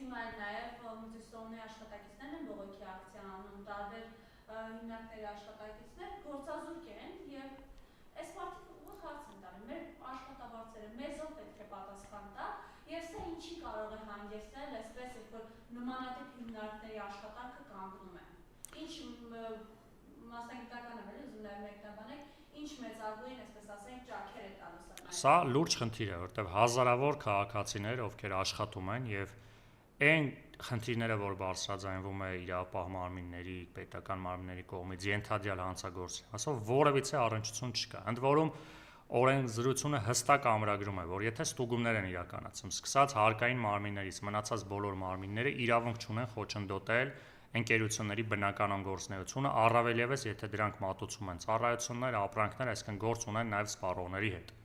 Իմ այլ նաև նուտրիսիոնների աշխատակիցներն են բողոքի ակցիա անում, տարբեր հիմնարկների աշխատակիցներ գործազուրկ են եւ այս մարդիկ ուղղ հարց են տալի, մեր աշխատավարձերը մեզով պետք է պատասխան տա եւ սա ինչի կարող է հանգեցնել, այսպես երբ որ նմանատիպ հիմնարկների աշխատանքը կանգնում է։ Ինչ մասնագիտական է, ուզում նաև մեկնաբանեք, ինչ մեծագույն, այսպես ասենք, ճաքեր է տալիս։ Սա լուրջ խնդիր է, որտեղ հազարավոր քաղաքացիներ, ովքեր աշխատում են եւ այն խնդիրները, որ բարձրաձայնվում է իրավապահ մարմինների, պետական մարմինների կողմից ենթադրյալ հանցագործի, ասով որևիցե առնչություն չկա։ Ընդ որում օրենսդրությունը հստակ ամրագրում է, որ եթե ստուգումներ են իրականացում, սկսած հարկային մարմիններից մնացած բոլոր մարմինները իրավունք չունեն խոչընդոտել ընկերությունների բնականon գործունեությունը, առավել ևս եթե դրանք մատուցում են ծառայություններ, ապրանքներ, այսինքն գործ ունեն նաև սպառողների հետ։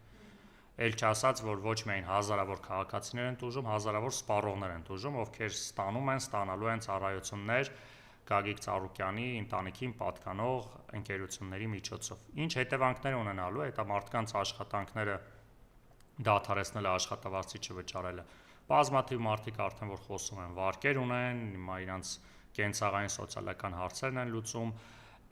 Էլ չասած, որ ոչ միայն հազարավոր քաղաքացիներ են տուժում, հազարավոր սպառողներ են տուժում, ովքեր ստանալու են ծառայություններ Գագիկ Ծառուկյանի ընտանիքին պատկանող ընկերությունների միջոցով։ Ինչ հետևանքներ ունենալու է դա մարդկանց աշխատանքները դադարեցնելը, աշխատավարձի չվճարելը։ Բազմաթիվ մարդիկ արդեն որ խոսում են, վարկեր ունեն, հիմա իրանց կենցաղային սոցիալական հարցերն են լուծում,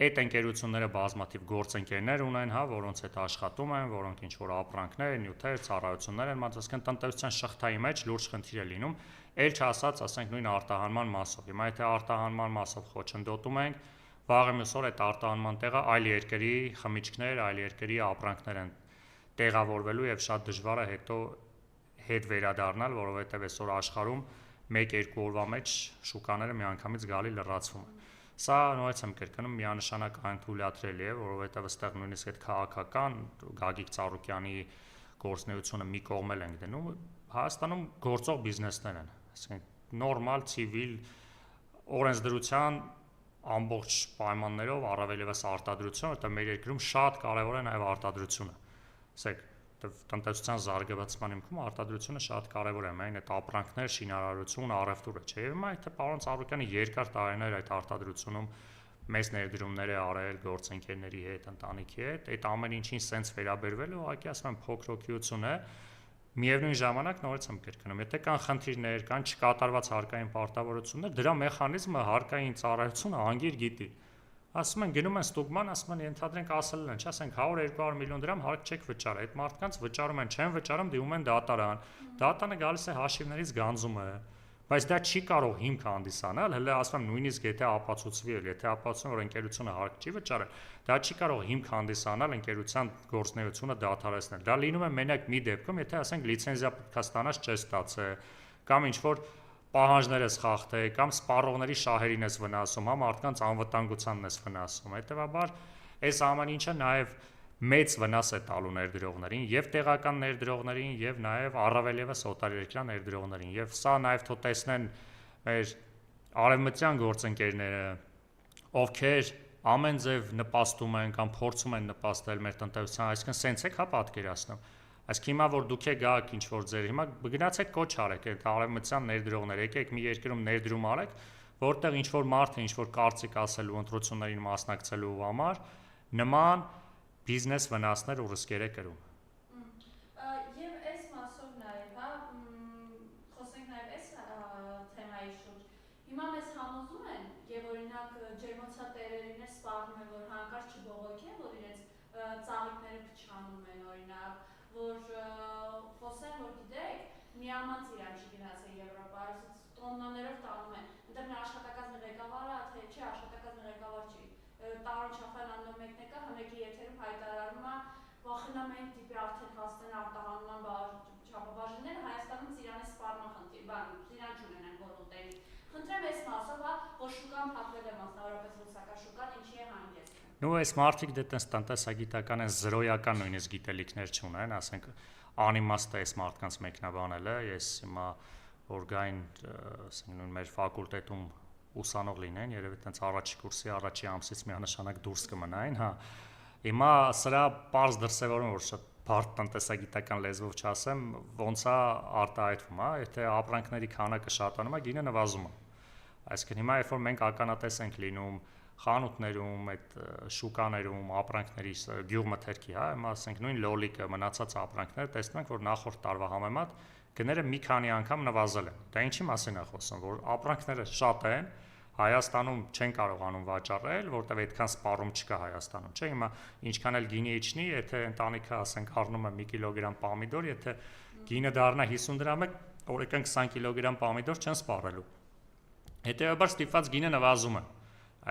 այդ ընկերությունները բազմաթիվ գործընկերներ ունեն, որոնց հետ աշխատում են, որոնք ինչ-որ ապրանքներ, նյութեր, ծառայություններ են մատուցում, տնտեսության շղթայի մեջ լուրջ խնդիր է լինում, ել չասած, ասենք նույն արտահանման մասով։ Հիմա եթե արտահանման մասով խոչընդոտում ենք, վաղը մյուս օր այդ արտահանման տեղը այլ երկրի խմիչքներ, այլ երկրի ապրանքներ են տեղավորվելու եւ շատ դժվար է հետո հետ վերադառնալ, որովհետեւ այսօր աշխարհում 1-2 օրվա մեջ շուկաները միանգամից գալի լրացվում են։ Սա նույնպես եմ կրկնում միանշանակ անթույլատրելի է, որովհետև այստեղ նույնիսկ այդ քաղաքական Գագիկ Ծառուկյանի գործունեությունը մի կողմել ենք դնում, Հայաստանում գործող բիզնեսներ են, այսինքն նորմալ ցիվիլ օրենսդրության ամբողջ պայմաններով առավել ևս արտադրություն, որտեղ մեր երկրում շատ կարևոր է նաև արտադրությունը։ Ասեք տնտեսության զարգացման հիմքում արտադրությունը շատ կարևոր է, միայն այդ ապրանքներ, շինարարություն, առևտուրը չէ։ Եվ հիմա եթե պարոն Ծառուկյանը երկար տարիներ այդ արտադրությունում մեծ ներդրումներ է արել գործընկերների հետ, ընտանիքի հետ, այդ ամեն ինչին սենց վերաբերվելը ուղղակի ասում եմ փոքրոքյություն է։ Միևնույն ժամանակ նորից եմ կրկնում, եթե կան խնդիրներ, կան չկատարված հարկային պարտավորություններ, դրա մեխանիզմը հարկային ծառայությունը անգիր գիտի։ Ասում են գնում են ստուգման, ասում են ենթադրենք ասել են, չասենք 100-200 միլիոն դրամ հարկ չեք վճարել, այդ մարդկանց վճարում են, չեն վճարում, դիմում են դատարան, դատարանը գալիս է հաշիվներից գանձում է, բայց դա չի կարող հիմք հանդիսանալ, հələ ասում եմ նույնիսկ եթե ապացուցվի, եթե ապացուցվի, որ ընկերությունը հարկ չի վճարել, դա չի կարող հիմք հանդիսանալ ընկերության գործունեությունը դադարեցնել։ Դա լինում է մենակ մի դեպքում, եթե ասենք լիցենզիա պետք է ստանաս չես ստացել, կամ ինչ-որ պահանջներ ես խախտել, կամ սպառողների շահերին ես վնասում, մարդկանց անվտանգությանն ես վնասում։ Հետևաբար, այս ամեն ինչը նաև մեծ վնաս է տալու ներդրողներին, եւ տեղական ներդրողներին, եւ նաև առավել ևս օտարերկրյա ներդրողներին։ Եվ սա նաև թող տեսնեն մեր արևմտյան գործընկերները, ովքեր ամեն ձև նպաստում են կամ փորձում են նպաստել մեր տնտեսության, այսինքն սենց եք պատկերացնում։ Այսինքն հիմա որ դուք գաք ինչ-որ ձեր, հիմա գնացեք կոչ արեք այդ արևմտյան ներդրողներ, եկեք մի երկրում ներդրում արեք, որտեղ ինչ-որ մարդը ինչ-որ կարծիք ասելու, ընտրություններին մասնակցելու համար նման բիզնես վնասներ ու ռիսկեր է կրում։ Եվ այս մասով նաև, խոսենք նաև այս թեմայի շուրջ։ Հիմա մեզ համոզում են, եւ օրինակ ջերմոցատերերին է սպառնում է, որ հանկարծ չբողոքեն, որ իրենց ծաղիկները փչանում են, օրինակ, որ խոսեն, որ գիտեք, միամած իրան չգնացել Եվրոպա, տոննաներով տանում են, այնտեղ մի աշխատակազմի ղեկավարը, թե չէ, աշխատակազմի ղեկավար չի, Տարոն Չախյան անունով մեկն եկա, հմեկի եթերում հայտարարում է, վախենամ են տիպի արդեն հասնեն արտահանման չափաբաժինները, Հայաստանում Ծիրանի սպառման խնդիր, Ծիրան չունենեն որոնտերի։ Խնդրեմ այս մասով, որ շուկան փակվել է մասնավորապես ռուսական շուկան, ինչի է հանգեցնում։ Նու այս մարդիկ դե տես տնտեսագիտական են զրոյական նույնիսկ գիտելիքներ չունեն, ասենք անիմաստ է այս մարդկանց մեկնաբանելը, ես հիմա որ գային, ասենք նույն մեր ֆակուլտետում ուսանող լինեն, երևի տենց առաջի կուրսի առաջի ամսից միանշանակ դուրս կմնային, հա։ Հիմա սրա պարզ դրսևորում որ շատ բարդ տնտեսագիտական լեզվով չասեմ, ոնց է արտահայտվում, հա, եթե ապրանքների քանակը շատանում է, գինը նվազում է։ Այսինքն հիմա երբ որ մենք ականատես ենք լինում խանութներում, այդ շուկաներում, ապրանքների գյուղմթերքի, հա, հիմա ասենք նույն լոլիկը, մնացած ապրանքները տեսնում ենք, որ նախորդ տարվա համեմատ գները մի քանի անգամ նվազել են։ Դա ինչի մասին է խոսում, որ ապրանքները շատ են, Հայաստանում չեն կարողանում վաճառել, որտեղ այդքան սպառում չկա Հայաստանում, չէ՞։ Հիմա ինչքան էլ գինի իջնի, եթե ընտանիքը ասենք առնում է 1 կիլոգրամ պամիդոր, եթե գինը դառնա 50 դրամ, օրական 20 կիլոգրամ պամիդոր չեն սպառելու։ Հետևաբար ստիպված գինը նվազում է։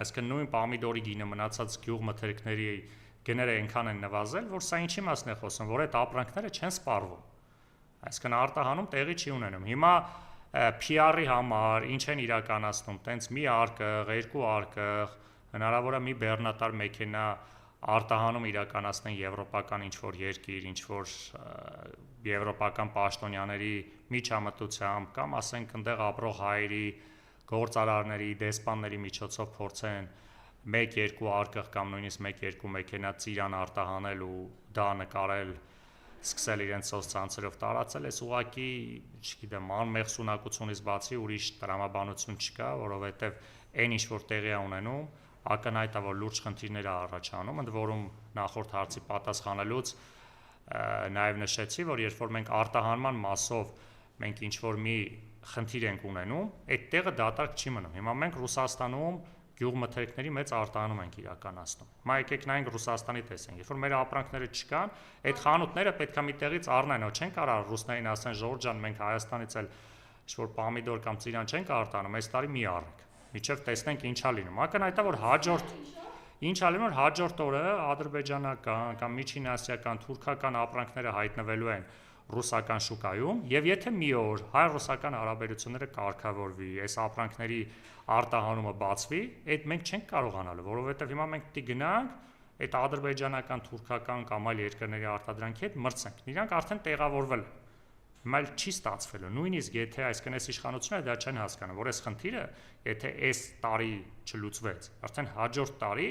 Այսինքն նույն պամիդորի գինը մնացած գյուղմթերքների գները այնքան են նվազել, որ սա ինչի մասն է խոսում, որ այդ ապրանքները չեն սպառվում։ Այսինքն արտահանում տեղի չի ունենում։ Հիմա PR-ի համար ինչ են իրականացնում, տենց մի արկղ, երկու արկղ, հնարավոր է մի բեռնատար մեքենա արտահանում իրականացնեն եվրոպական ինչ-որ երկիր, ինչ-որ եվրոպական պաշտոնյաների միջամտությամբ կամ ասենք այնտեղ ապրող հայերի, գործարարների, դեսպանների միջոցով փորձեն 1-2 արկղ կամ նույնիսկ 1-2 մեքենա ծիրան արտահանել ու դա նկարել, սկսել իրենց սոցցանցերով տարածել, այս ուղղակի, չգիտեմ, անմեղսունակությունից բացի ուրիշ տրամաբանություն չկա, որովհետև այն ինչ որ տեղի է ունենում, ակնհայտ է, որ լուրջ խնդիրներ է առաջանում, ընդ որում նախորդ հարցի պատասխանելուց նաև նշեցի, որ երբ որ մենք արտահանման մասով մենք ինչ որ մի խնդիր ենք ունենում, այդ տեղը դատարկ չի մնում։ Հիմա մենք Ռուսաստանում գյուղմթերքների մեծ արտահանում ենք իրականացնում։ Հիմա եկեք նայենք Ռուսաստանի տեսենք, երբ որ մեր ապրանքները չկան, այդ խանութները պետքա մի տեղից առնեն, ու չեն կարող ռուսներին ասեն Ժորժ ջան, մենք Հայաստանից էլ ինչ-որ պամիդոր կամ ծիրան չենք արտահանում, այս տարի մի առեք։ Միջև տեսնենք ինչա լինում։ Ակնհայտ է, որ հաջորդ օրը ադրբեջանական կամ միջինասիական, թուրքական ապրանքները հայտնվելու են ռուսական շուկայում, եւ եթե մի օր հայ-ռուսական հարաբերությունները կարգավորվի, այս ապրանքների արտահանումը բացվի, այդ մենք չենք կարողանալու, որովհետեւ հիմա մենք պիտի գնանք այդ ադրբեջանական, թուրքական կամ այլ երկրների արտադրանքի հետ մրցենք։ Իրանք արդեն տեղավորվել են։ Հիմա էլ չի ստացվելու։ Նույնիսկ եթե այսքան այս իշխանությունները դա չեն հասկանում, որ այս խնդիրը, եթե այս տարի չլուծվեց, արդեն հաջորդ տարի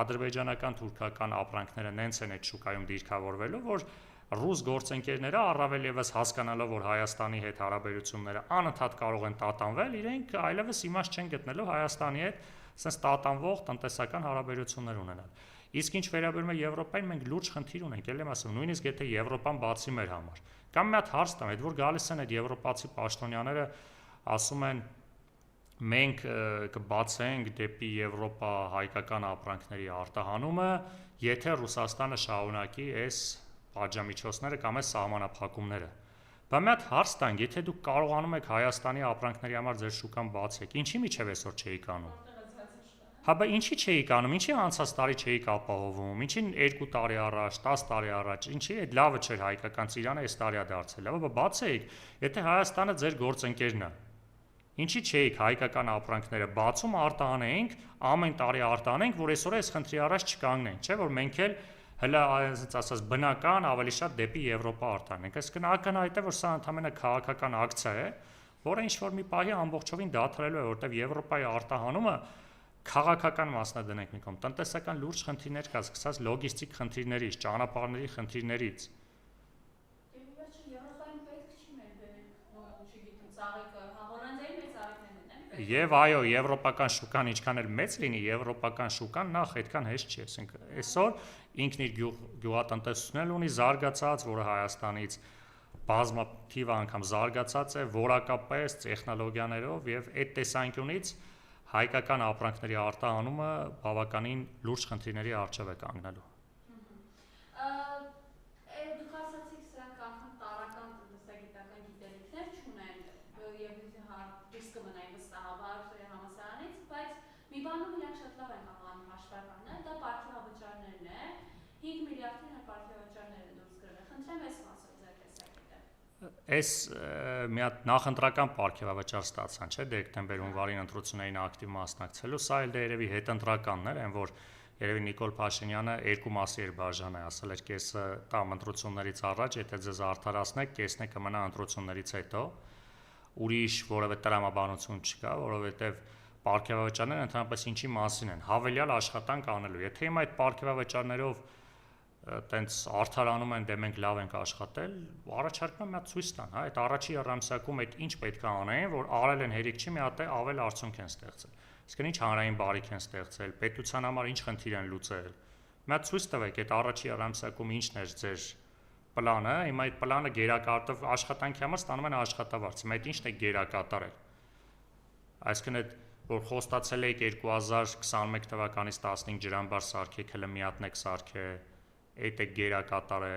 ադրբեջանական, թուրքական ապրանքները նենց են այդ շուկայում դիրքավորվելու, որ ռուս գործընկերները առավել եւս հասկանալով, որ Հայաստանի հետ հարաբերությունները անընդհատ կարող են տատանվել, իրենք այլևս իմաստ չեն գտնելու Հայաստանի հետ ասես տատանվող տնտեսական հարաբերություններ ունենալ։ Իսկ ինչ վերաբերում է Եվրոպային, մենք լուրջ խնդիր ունենք, ել եմ ասում, նույնիսկ եթե Եվրոպան բացի մեր համար։ Կամ մի հատ հարց տամ, այդ որ գալիս են այդ եվրոպացի պաշտոնյաները ասում են մենք կբացենք դեպի Եվրոպա հայկական ապրանքների արտահանումը, եթե Ռուսաստանը շարունակի այս պատժամիջոցները կամ այս սահմանափակումները։ Բա մի հատ հարց տանք, եթե դուք կարողանում եք Հայաստանի ապրանքների համար ձեր շուկան բացեք, ինչի միջև այսօր չէիք անում։ Հա բա ինչի չէիք անում, ինչի անցած տարի չէիք ապահովում, ինչին 2 տարի առաջ, 10 տարի առաջ, ինչի այդ լավը չէր հայկական ծիրանը այս տարի է դարձել, լավ, բա բացեիք, եթե Հայաստանը ձեր գործընկերն է։ Ինչի չէիք հայկական ապրանքները բացում արտահանեինք, ամեն տարի արտահանենք, որ այսօր այս խնդրի առաջ չկանգնենք, չէ՞ որ մենք էլ հələ ասած բնական ավելի շատ դեպի Եվրոպա արտահանենք։ Այսինքն ակնհայտ է, որ սա ընդհանրապես քաղաքական ակցիա է, որը ինչ որ մի պահի ամբողջովին դադարելու է, որտեղ Եվրոպայի արտահանումը քաղաքական մասն է դնենք մի կողմ, տնտեսական լուրջ խնդիրներ կա, սկսած լոգիստիկ խնդիրներից, ճանապարհների խնդիրներից։ Եվ այո, եվրոպական շուկան ինչքան էլ մեծ լինի, եվրոպական շուկան նախ այդքան հեշտ չի, ասենք այսօր ինքն իր գյուղատնտեսությունն ունի զարգացած, որը Հայաստանից բազմաթիվ անգամ զարգացած է, որակապես տեխնոլոգիաներով եւ այդ տեսանկյունից հայկական ապրանքների արտահանումը բավականին լուրջ խնդիրների առջև է կանգնելու։ Մի բանում իրանք շատ լավ են անում հաշվարկանը, դա պարգևավճարներն է, 5 միլիարդին է պարգևավճարները դուրս գրել։ Խնդրեմ այս մասով ձեր տեսակետը։ Այս մի հատ նախընտրական պարգևավճար ստացան, չէ՞, դեկտեմբեր-հունվարին ընտրություններին ակտիվ մասնակցելու, սա էլ դե երևի հետընտրականն էր, այն որ երևի Նիկոլ Փաշինյանը երկու մասի էր բաժանել, ասել էր կեսը տամ ընտրություններից առաջ, եթե ձեզ արդարացնեք, կեսն է կմնա ընտրություններից հետո։ Ուրիշ որևէ տրամաբանություն չկա, որովհետև պարգևավճարները ընդհանրապես ինչի մասին են, հավելյալ աշխատանք անելու։ Եթե հիմա այդ պարգևավճարներով տենց արդարանում են, դե մենք լավ ենք աշխատել, առաջարկում եմ մի հատ ցույց տան, հա, այդ առաջի երամսյակում այդ ինչ պետք է անեն, որ արել են հերիք չի, մի հատ ավել արդյունք են ստեղծել։ Իսկ ինչ հանրային բարիք են ստեղծել, պետության համար ինչ խնդիր են լուծել։ Մի հատ ցույց տվեք այդ առաջի երամսյակում ինչն էր ձեր պլանը, հիմա այդ պլանը գերակատարով աշխատանքի համար ստանում են աշխատավարձ։ Հիմա այդ ի՞նչն է գերակատարել։ Այսինքն այդ որ խոստացել եք 2021 թվականից 15 ջրամբար սարքեք, հələ մի հատն եք սարքե, այդ է գերակատարը։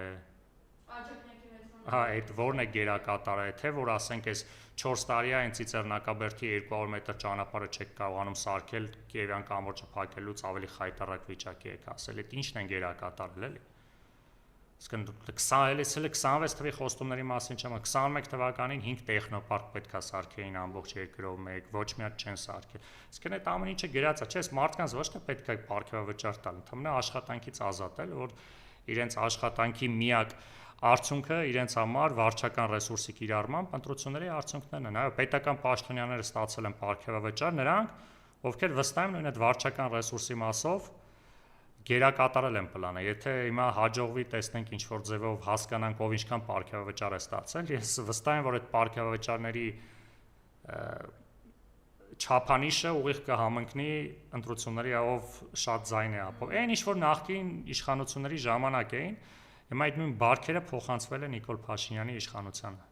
Աջակնեկի մեծ Հա, այդ որն է գերակատարը, թե որ ասենք այս 4 տարի է այն Ծիծեռնակաբերդի 200 մետր ճանապարհը չեք կարողանում սարքել, Կիևյան կամուրջը փակելուց ավելի խայտարակ վիճակի եք ասել, այդ ի՞նչն են գերակատարել, էլի։ Իսկն 26 թվականի խոստումների մասին չեմ, 21 թվականին 5 տեխնոպարկ պետքա սարքեին ամբողջ երկրով մեկ, ոչ մի հատ չեն սարքել։ Իսկն այդ ամեն ինչը գրած է, չէ՞, մարդկանց ոչ թե պետքա պարգևավճար տալ, ընդհանրապես աշխատանքից ազատել, որ իրենց աշխատանքի միակ արդյունքը իրենց համար վարչական ռեսուրսի կիրառմամբ ընտրությունների արդյունքներն են։ Այո, պետական պաշտոնյաները ստացել են պարգևավճար, նրանք, ովքեր վստահ են այդ վարչական ռեսուրսի մասով գերակատարել են պլանը։ Եթե հիմա հաջողվի տեսնենք ինչ որ ձևով հասկանանք ով ինչքան պարգևավճար է ստացել, ես վստահ եմ, որ այդ պարգևավճարների չափանիշը ուղիղ կհամընկնի ընտրությունների ով շատ ձայն է ապով։ Այն ինչ որ նախկին իշխանությունների ժամանակ էին, հիմա այդ նույն բարքերը փոխանցվել է Նիկոլ Փաշինյանի իշխանությանը։